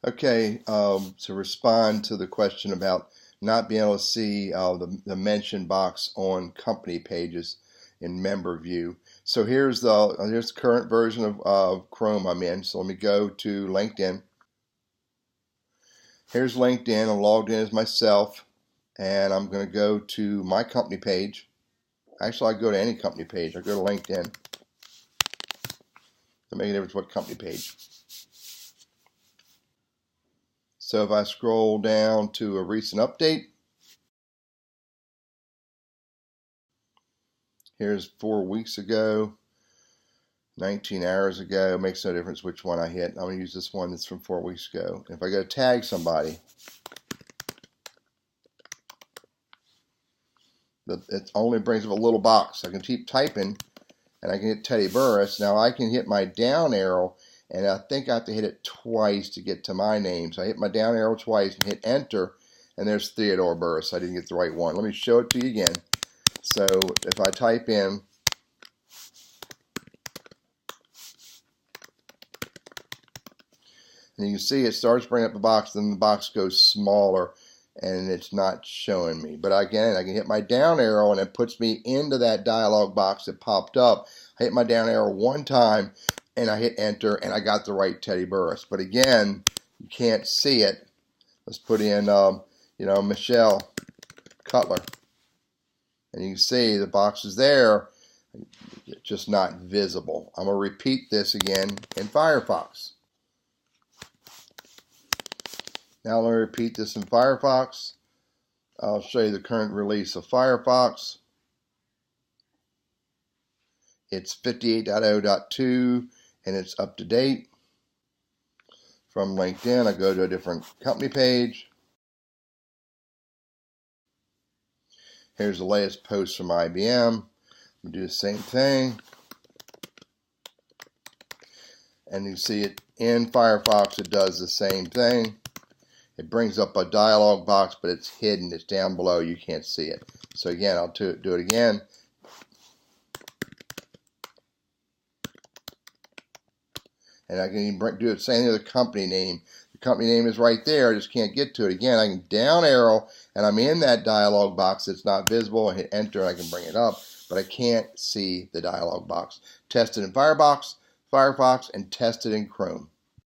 Okay, to respond to the question about not being able to see the mention box on company pages in member view. So here's the current version of Chrome I'm in. So let me go to LinkedIn. Here's LinkedIn. I'm logged in as myself, and I'm going to go to my company page. Actually, I go to any company page. I go to LinkedIn. To make a difference what company page. So if I scroll down to a recent update, here's 4 weeks ago, 19 hours ago. It makes no difference which one I hit. I'm going to use this one that's from 4 weeks ago. If I go to tag somebody, it only brings up a little box. I can keep typing, and I can hit Teddy Burris. Now I can hit my down arrow, and I think I have to hit it twice to get to my name. So I hit my down arrow twice and hit enter, and there's Theodore Burris. I didn't get the right one. Let me show it to you again. So if I type in, and you can see it starts bringing up a box, then the box goes smaller, and it's not showing me. But again, I can hit my down arrow, and it puts me into that dialog box that popped up. I hit my down arrow one time, and I hit enter, and I got the right Teddy Burris. But again, you can't see it. Let's put in, Michelle Cutler. And you can see the box is there, just not visible. I'm going to repeat this again in Firefox. Now let me repeat this in Firefox. I'll show you the current release of Firefox. It's 58.0.2 and it's up to date. From LinkedIn, I go to a different company page. Here's the latest post from IBM. I'm do the same thing. And you see it in Firefox, it does the same thing. It brings up a dialog box, but it's hidden. It's down below. You can't see it. So again, I'll do it again. And I can even do it saying the company name. The company name is right there. I just can't get to it. Again, I can down arrow, and I'm in that dialog box that's not visible. I hit enter, and I can bring it up, but I can't see the dialog box. Test it in Firefox, and test it in Chrome.